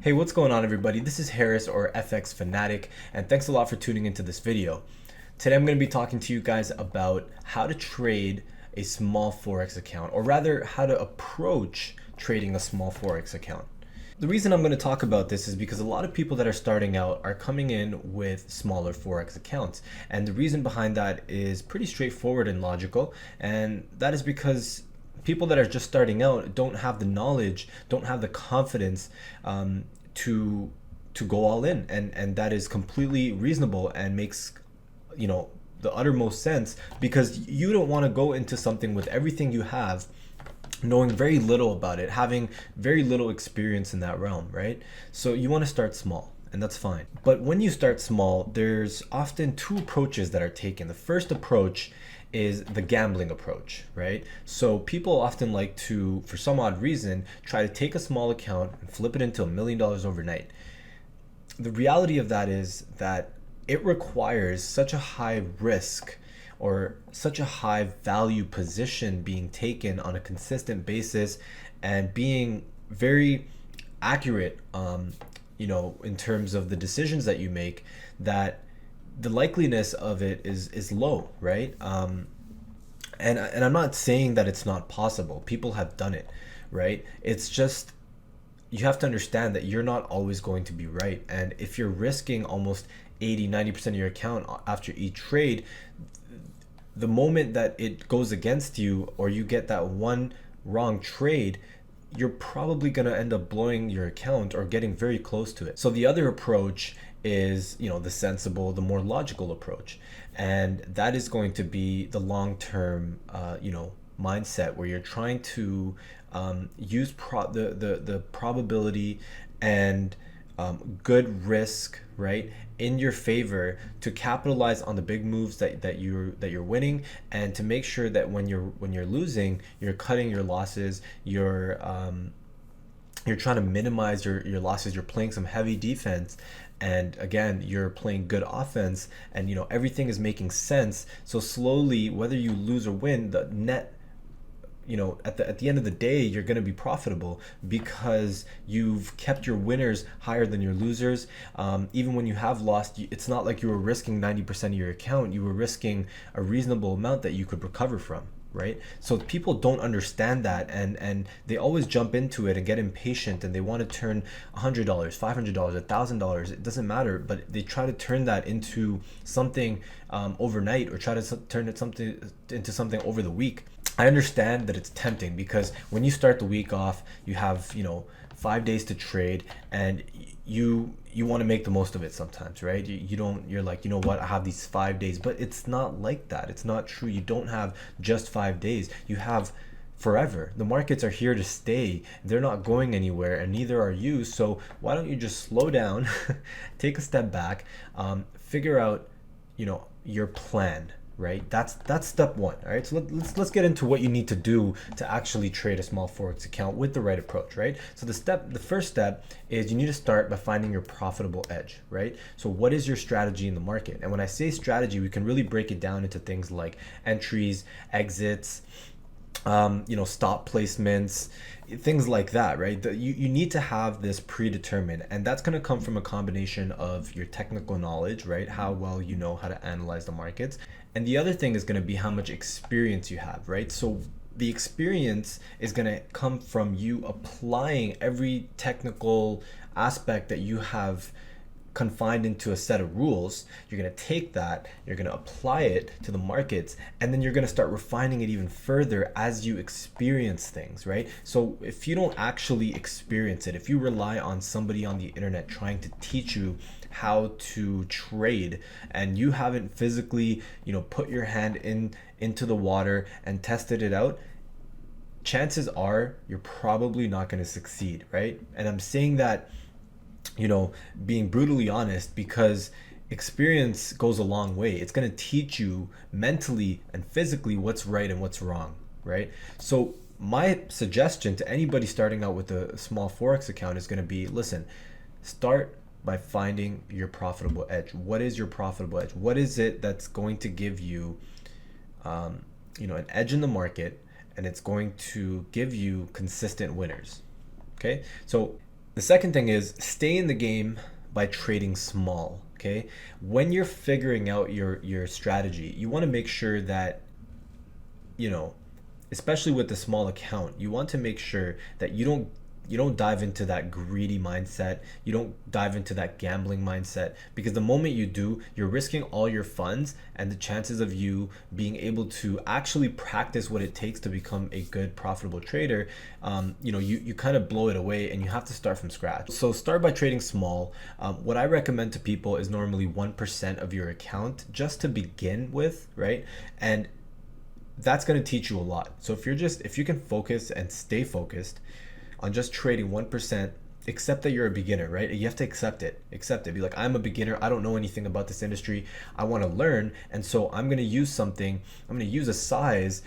Hey, what's going on everybody? This is Harris or FXFanatic, and thanks a lot for tuning into this video. Today I'm going to be talking to you guys about how to trade a small Forex account, or rather how to approach trading a small Forex account. The reason I'm going to talk about this is because a lot of people that are starting out are coming in with smaller Forex accounts. And the reason behind that is pretty straightforward and logical. And that is because people that are just starting out don't have the knowledge, don't have the confidence to go all in. And that is completely reasonable and makes, the uttermost sense, because you don't want to go into something with everything you have knowing very little about it, having very little experience in that realm, right? So you want to start small, and that's fine. But when you start small, there's often two approaches that are taken. The first approach is the gambling approach, right? So people often like to, for some odd reason, try to take a small account and flip it into $1 million overnight. The reality of that is that it requires such a high risk or such a high value position being taken on a consistent basis and being very accurate, in terms of the decisions that you make, that the likeliness of it is low, right? And I'm not saying that it's not possible. People have done it, right? It's just you have to understand that you're not always going to be right. And if you're risking almost 80-90% of your account after each trade, the moment that it goes against you or you get that one wrong trade, you're probably going to end up blowing your account or getting very close to it. So the other approach is, the sensible, the more logical approach. And that is going to be the long-term, mindset where you're trying to use the probability and good risk, right, in your favor to capitalize on the big moves that you're winning, and to make sure that when you're losing, you're cutting your losses, you're trying to minimize your losses, you're playing some heavy defense, and again you're playing good offense, and everything is making sense. So slowly, whether you lose or win, the net, at the end of the day, you're going to be profitable because you've kept your winners higher than your losers. Even when you have lost, it's not like you were risking 90% of your account. You were risking a reasonable amount that you could recover from, right? So people don't understand that, and they always jump into it and get impatient, and they want to turn $100, $500, $1,000, it doesn't matter, but they try to turn that into something overnight, or try to turn it into something over the week. I understand that it's tempting because when you start the week off, you have 5 days to trade, and you want to make the most of it sometimes, right? You're like, what, I have these 5 days, but it's not like that. It's not true. You don't have just 5 days. You have forever. The markets are here to stay. They're not going anywhere, and neither are you. So why don't you just slow down, take a step back, figure out your plan, right? That's step one. All right, so let's get into what you need to do to actually trade a small Forex account with the right approach, right? So the first step is you need to start by finding your profitable edge, right? So what is your strategy in the market? And when I say strategy, we can really break it down into things like entries, exits, stop placements, things like that, right? You need to have this predetermined, and that's going to come from a combination of your technical knowledge, right? How well you know how to analyze the markets. And the other thing is going to be how much experience you have, right? So the experience is going to come from you applying every technical aspect that you have confined into a set of rules. You're going to take that, you're going to apply it to the markets, and then you're going to start refining it even further as you experience things, right? So if you don't actually experience it, if you rely on somebody on the internet trying to teach you how to trade, and you haven't physically, put your hand into the water and tested it out, chances are you're probably not going to succeed, right? And I'm saying that being brutally honest, because experience goes a long way. It's going to teach you mentally and physically what's right and what's wrong, right? So my suggestion to anybody starting out with a small Forex account is going to be, listen, start by finding your profitable edge. What is your profitable edge? What is it that's going to give you, an edge in the market, and it's going to give you consistent winners? Okay, so The second thing is stay in the game by trading small. Okay, when you're figuring out your strategy, you want to make sure that, you know, especially with the small account, you want to make sure that you don't dive into that greedy mindset. You don't dive into that gambling mindset, because the moment you do, you're risking all your funds, and the chances of you being able to actually practice what it takes to become a good profitable trader, you kind of blow it away, and you have to start from scratch. So start by trading small. What I recommend to people is normally 1% of your account just to begin with, right? And that's going to teach you a lot. So if you can focus and stay focused on just trading 1%, accept that you're a beginner, right? You have to accept it. Be like, I'm a beginner. I don't know anything about this industry. I want to learn. And so I'm going to use a size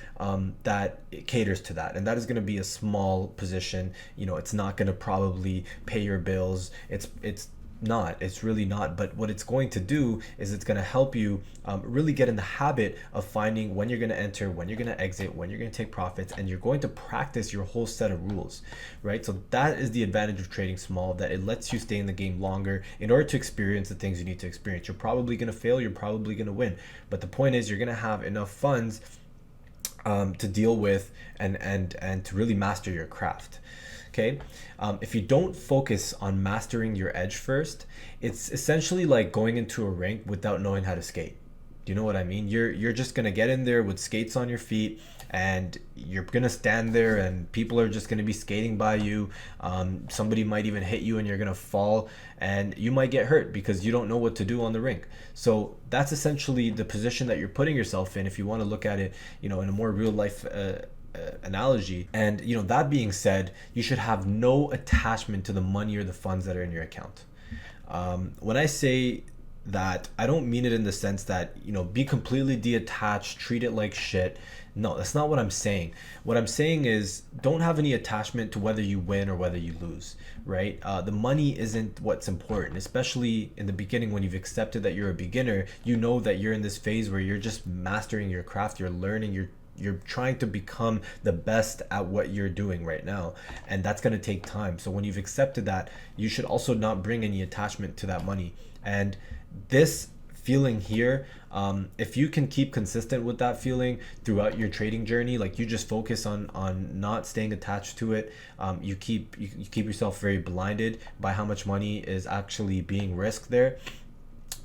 that caters to that. And that is going to be a small position. It's not going to probably pay your bills. It's really not. But what it's going to do is it's going to help you really get in the habit of finding when you're going to enter, when you're going to exit, when you're going to take profits, and you're going to practice your whole set of rules, right? So that is the advantage of trading small, that it lets you stay in the game longer in order to experience the things you need to experience. You're probably going to fail, you're probably going to win, but the point is you're going to have enough funds to deal with and to really master your craft. Okay, if you don't focus on mastering your edge first, it's essentially like going into a rink without knowing how to skate. Do you know what I mean? You're just gonna get in there with skates on your feet, and you're gonna stand there, and people are just gonna be skating by you. Somebody might even hit you, and you're gonna fall, and you might get hurt because you don't know what to do on the rink. So that's essentially the position that you're putting yourself in, if you want to look at it, in a more real life analogy. And that being said, you should have no attachment to the money or the funds that are in your account. When I say that, I don't mean it in the sense that be completely detached, treat it like shit. No, that's not what I'm saying. What I'm saying is, don't have any attachment to whether you win or whether you lose, right? The money isn't what's important, especially in the beginning when you've accepted that you're a beginner. You know that you're in this phase where you're just mastering your craft, you're learning, you're trying to become the best at what you're doing right now, and that's going to take time. So when you've accepted that, you should also not bring any attachment to that money. And this feeling here, if you can keep consistent with that feeling throughout your trading journey, like you just focus on not staying attached to it, you keep yourself very blinded by how much money is actually being risked there,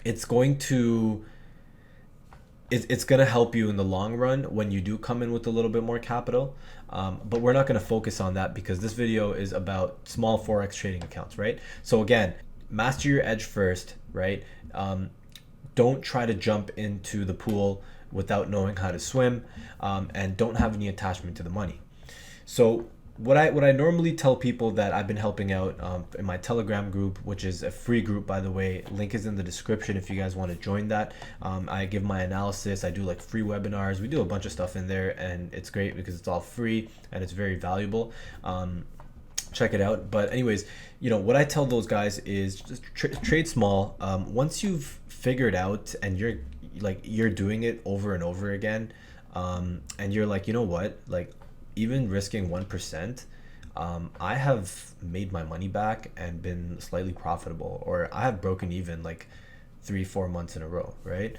it's going to help you in the long run when you do come in with a little bit more capital. But we're not going to focus on that because this video is about small Forex trading accounts, right? So again, master your edge first, right? Don't try to jump into the pool without knowing how to swim, and don't have any attachment to the money. So what I normally tell people that I've been helping out in my Telegram group, which is a free group, by the way, link is in the description if you guys want to join that. I give my analysis, I do like free webinars, we do a bunch of stuff in there, and it's great because it's all free and it's very valuable. Check it out. But anyways, what I tell those guys is just trade small. Once you've figured out and you're doing it over and over again, and you're like, what, like, even risking 1%, I have made my money back and been slightly profitable, or I have broken even like 3-4 months in a row, right?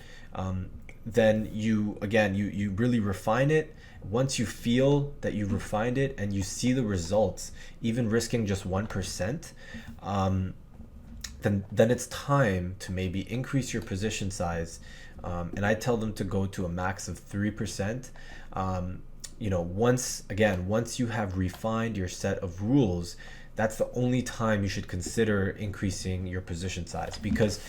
Then you really refine it. Once you feel that you've refined it and you see the results, even risking just 1%, then it's time to maybe increase your position size. And I tell them to go to a max of 3%. Once you have refined your set of rules, that's the only time you should consider increasing your position size. Because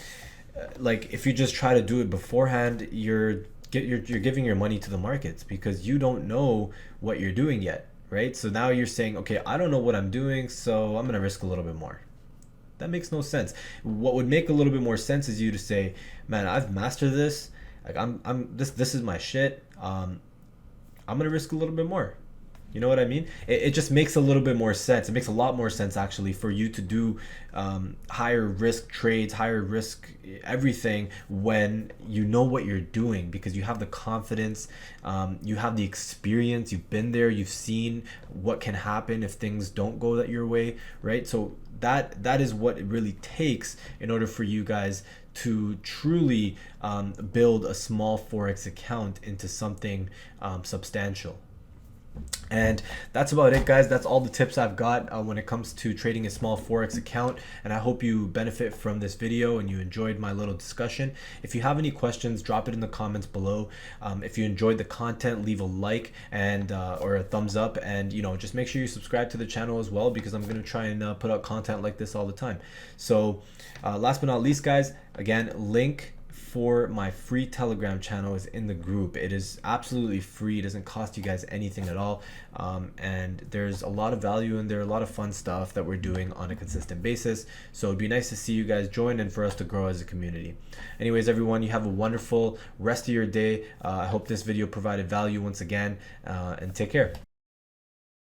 like, if you just try to do it beforehand, you're giving your money to the markets because you don't know what you're doing yet, right? So now you're saying, okay, I don't know what I'm doing, so I'm gonna risk a little bit more. That makes no sense. What would make a little bit more sense is you to say, man, I've mastered this. Like, this is my shit. I'm gonna risk a little bit more. You know what I mean? It just makes a little bit more sense. It makes a lot more sense actually for you to do higher risk trades, higher risk everything when you know what you're doing, because you have the confidence, you have the experience, you've been there, you've seen what can happen if things don't go that your way, right? So that is what it really takes in order for you guys to truly build a small Forex account into something substantial. And that's about it, guys. That's all the tips I've got when it comes to trading a small Forex account. And I hope you benefit from this video and you enjoyed my little discussion. If you have any questions, drop it in the comments below. If you enjoyed the content, leave a like and or a thumbs up, and just make sure you subscribe to the channel as well, because I'm going to try and put out content like this all the time. So last but not least, guys, again, link for my free Telegram channel is in the group. It is absolutely free. It doesn't cost you guys anything at all. And there's a lot of value in there, a lot of fun stuff that we're doing on a consistent basis. So it'd be nice to see you guys join and for us to grow as a community. Anyways, everyone, you have a wonderful rest of your day. I hope this video provided value once again, and take care.